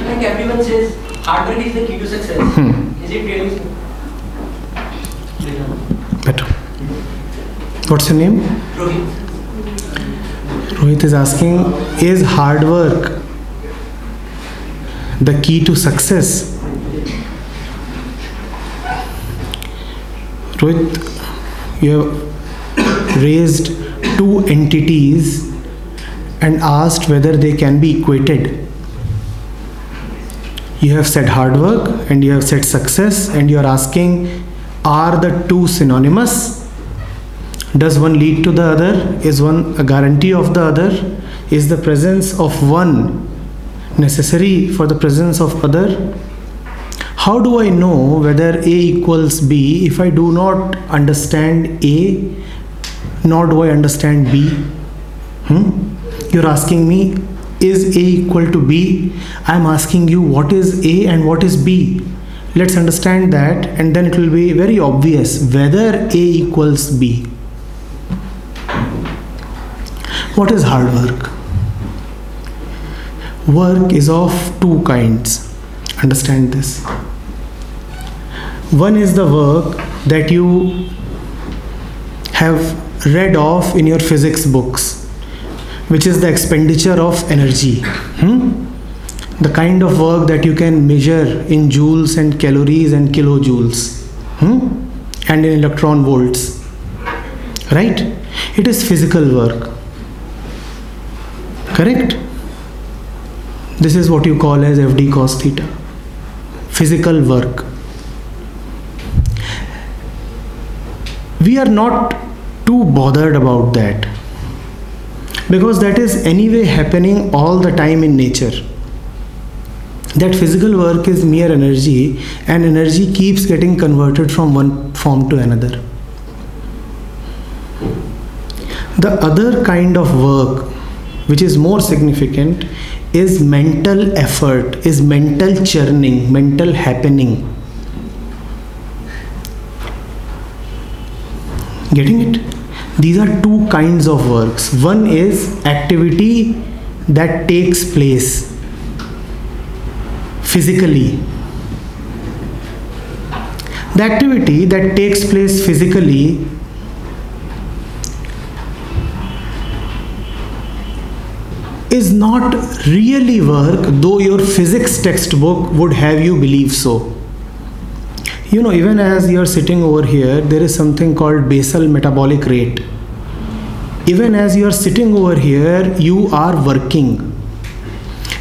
like everyone says, hard work is the key to success. Is it really so? Better. What's your name? Rohit. Rohit is asking, is hard work the key to success? Rohit, you have raised two entities and asked whether they can be equated. You have said hard work and you have said success, and you are asking, are the two synonymous? Does one lead to the other? Is one a guarantee of the other? Is the presence of one necessary for the presence of other? How do I know whether A equals B if I do not understand A, nor do I understand B? You're asking me, is A equal to B? I'm asking you, what is A and what is B? Let's understand that, and then it will be very obvious whether A equals B. What is hard work? Work is of two kinds. Understand this. One is the work that you have read of in your physics books, which is the expenditure of energy. The kind of work that you can measure in joules and calories and kilojoules, and in electron volts. Right? It is physical work. Correct? This is what you call as FD cos theta. Physical work. We are not too bothered about that, because that is anyway happening all the time in nature. That physical work is mere energy, and energy keeps getting converted from one form to another. The other kind of work, which is more significant, is mental effort, is mental churning, mental happening. Getting it? These are two kinds of works. One is activity that takes place physically. The activity that takes place physically is not really work, though your physics textbook would have you believe so. You know, even as you are sitting over here, there is something called basal metabolic rate. Even as you are sitting over here, you are working.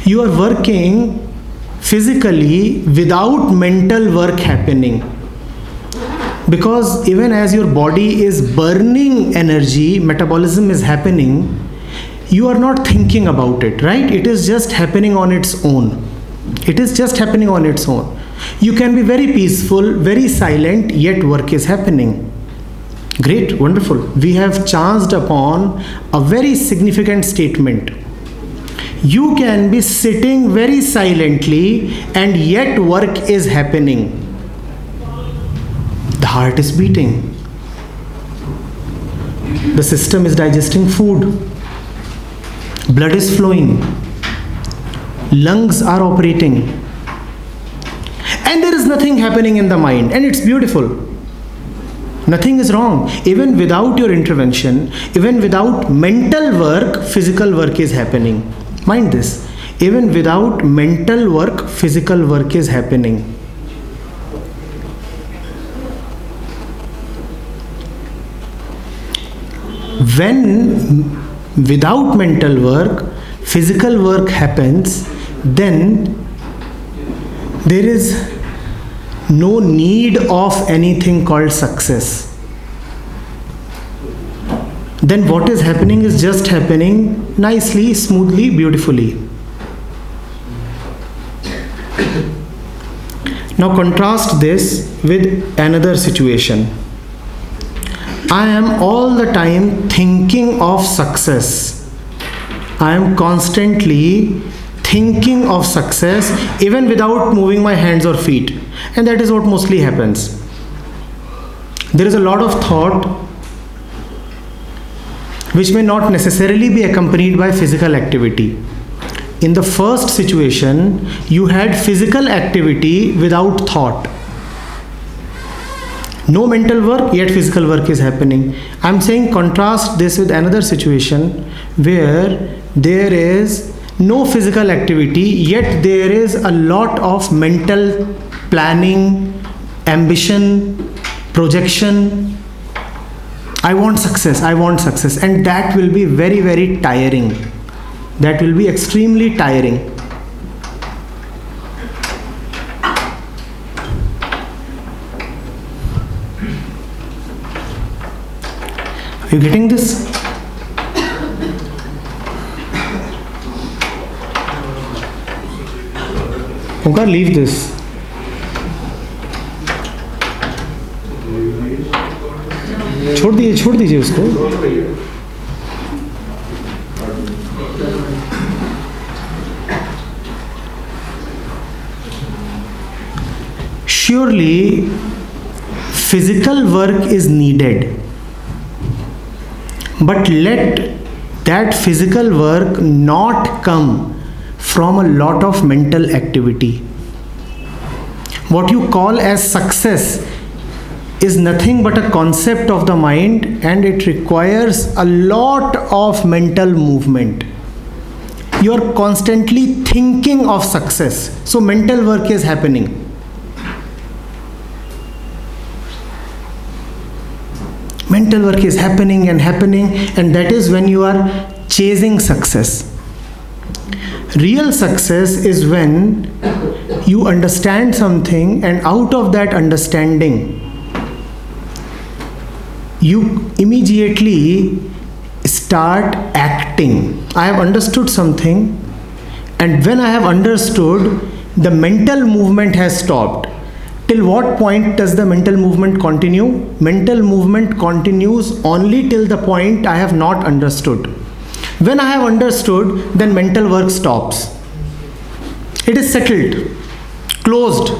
You are working physically without mental work happening. Because even as your body is burning energy, metabolism is happening, you are not thinking about it, right? It is just happening on its own. It is just happening on its own. You can be very peaceful, very silent, yet work is happening. Great, wonderful. We have chanced upon a very significant statement. You can be sitting very silently and yet work is happening. The heart is beating. The system is digesting food. Blood is flowing. Lungs are operating. And there is nothing happening in the mind. And it's beautiful. Nothing is wrong. Even without your intervention, even without mental work, physical work is happening. Mind this. Even without mental work, physical work is happening. When without mental work, physical work happens, then there is no need of anything called success. Then what is happening is just happening nicely, smoothly, beautifully. Now contrast this with another situation. I am all the time thinking of success. I am constantly thinking of success even without moving my hands or feet. And that is what mostly happens. There is a lot of thought which may not necessarily be accompanied by physical activity. in the first situation, you had physical activity without thought. No mental work, yet physical work is happening. I'm saying contrast this with another situation where there is no physical activity, yet there is a lot of mental planning, ambition, projection. I want success, and that will be very, very tiring. That will be extremely tiring. Are you getting this? Omkar, leave this. छोड़ दीजिए उसको. Surely physical work is needed, but let that physical work not come from a lot of mental activity. What you call as success is nothing but a concept of the mind, and it requires a lot of mental movement. You are constantly thinking of success, so mental work is happening. Mental work is happening, and that is when you are chasing success. Real success is when you understand something, and out of that understanding, you immediately start acting. I have understood something, and when I have understood, the mental movement has stopped. Till what point does the mental movement continue? Mental movement continues only till the point I have not understood. When I have understood, then mental work stops. It is settled, closed.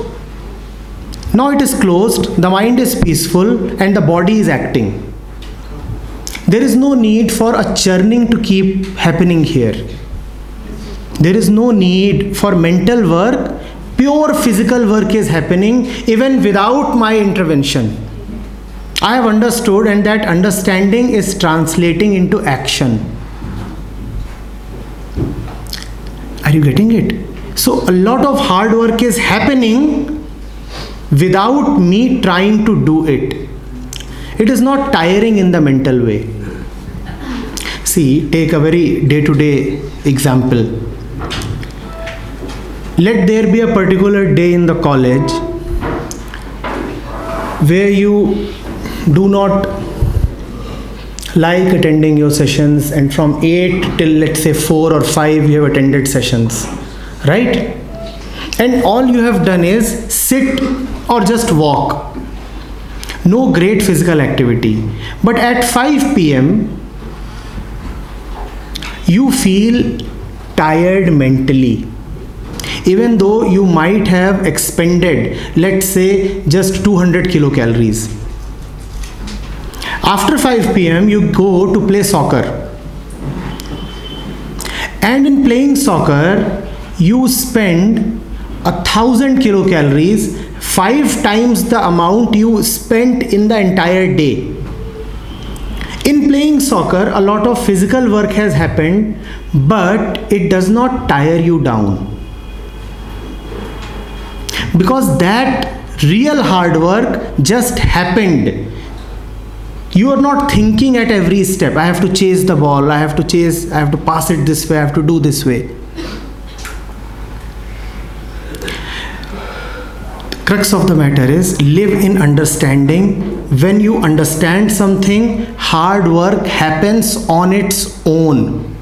Now it is closed, the mind is peaceful, and the body is acting. There is no need for a churning to keep happening here. There is no need for mental work. Pure physical work is happening even without my intervention. I have understood, and that understanding is translating into action. Are you getting it? So a lot of hard work is happening without me trying to do it. It is not tiring in the mental way. See, take a very day-to-day example. Let there be a particular day in the college where you do not like attending your sessions, and from 8 till let's say 4 or 5 you have attended sessions, right? And all you have done is sit or just walk. No great physical activity. But at 5 p.m. you feel tired mentally. Even though you might have expended, let's say, just 200 kilocalories. After 5 p.m. you go to play soccer. And in playing soccer, you spend 1,000 kilocalories, 5 times the amount you spent in the entire day. In playing soccer, a lot of physical work has happened, but it does not tire you down. Because that real hard work just happened. You are not thinking at every step, I have to chase the ball, I have to pass it this way, I have to do this way. Crux of the matter is, live in understanding. When you understand something, hard work happens on its own.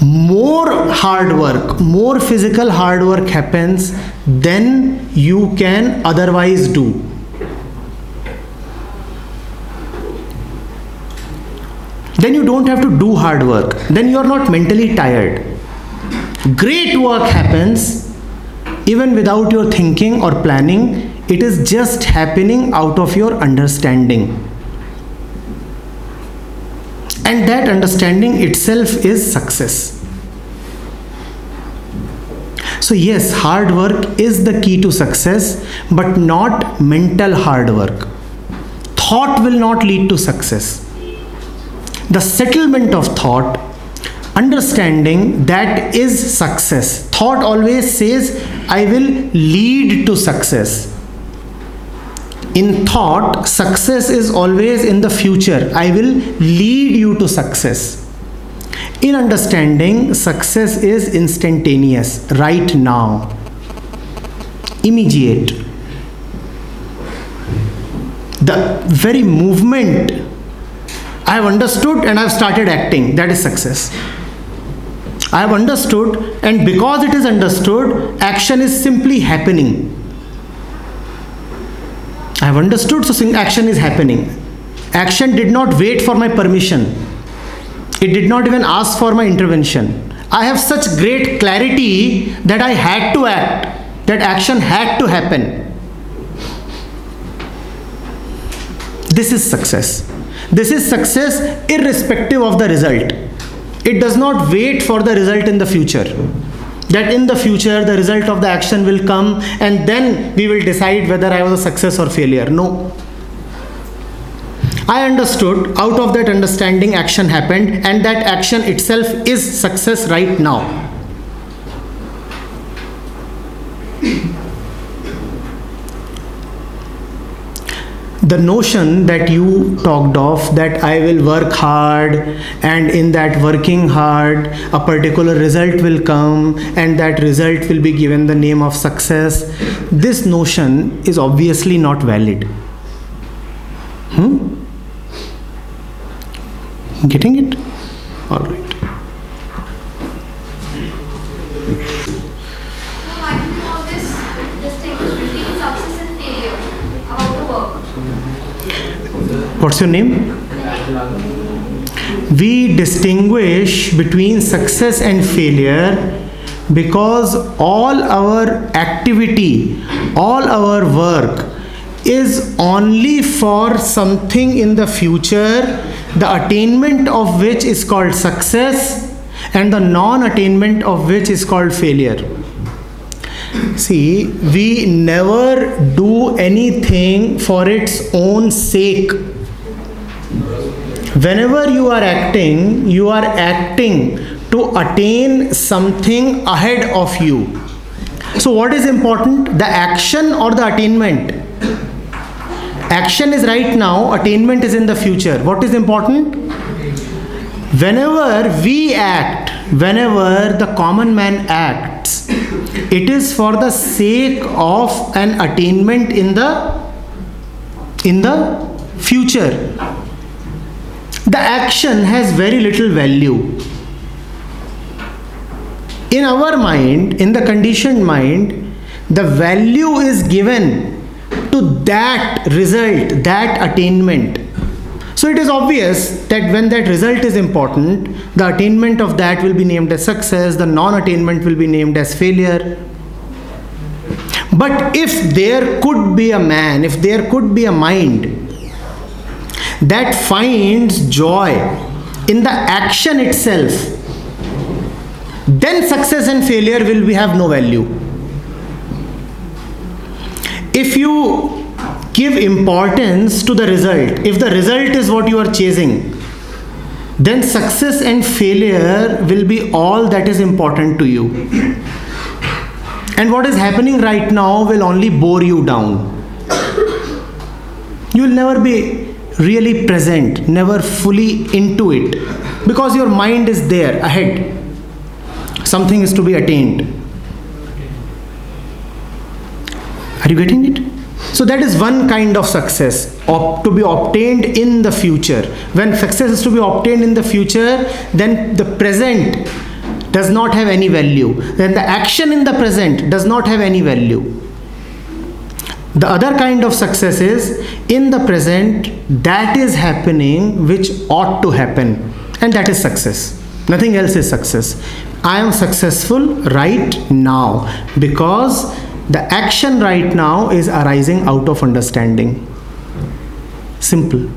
More hard work, more physical hard work happens than you can otherwise do. Then you don't have to do hard work. Then you are not mentally tired. Great work happens even without your thinking or planning. It is just happening out of your understanding. And that understanding itself is success. So yes, hard work is the key to success, but not mental hard work. Thought will not lead to success. The settlement of thought, understanding, that is success. Thought always says, I will lead to success. In thought, success is always in the future. I will lead you to success. In understanding, success is instantaneous, right now, immediate. The very movement, I have understood and I have started acting, that is success. I have understood, and because it is understood, action is simply happening. I have understood, so action is happening. Action did not wait for my permission. It did not even ask for my intervention. I have such great clarity that I had to act, that action had to happen. This is success. This is success irrespective of the result. It does not wait for the result in the future. That in the future the result of the action will come and then we will decide whether I was a success or failure. No. I understood, out of that understanding action happened, and that action itself is success right now. The notion that you talked of, that I will work hard and in that working hard a particular result will come and that result will be given the name of success, this notion is obviously not valid. Getting it? All right. Why do you call this distinction between success and failure about the work? What's your name? We distinguish between success and failure because all our activity, all our work is only for something in the future, the attainment of which is called success and the non-attainment of which is called failure. See, we never do anything for its own sake. Whenever you are acting to attain something ahead of you. So what is important? The action or the attainment? Action is right now, attainment is in the future. What is important? Whenever we act, whenever the common man acts, it is for the sake of an attainment in the future. The action has very little value. In our mind, in the conditioned mind, the value is given to that result, that attainment. So it is obvious that when that result is important, the attainment of that will be named as success, the non-attainment will be named as failure. But if there could be a man, if there could be a mind that finds joy in the action itself, then success and failure will have no value. If you give importance to the result, if the result is what you are chasing, then success and failure will be all that is important to you. And what is happening right now will only bore you down. You will never be really present, never fully into it, because your mind is there ahead. Something is to be attained. Are you getting it? So that is one kind of success, to be obtained in the future. When success is to be obtained in the future, then the present does not have any value. Then the action in the present does not have any value. The other kind of success is in the present, that is happening which ought to happen, and that is success. Nothing else is success. I am successful right now because the action right now is arising out of understanding. Simple.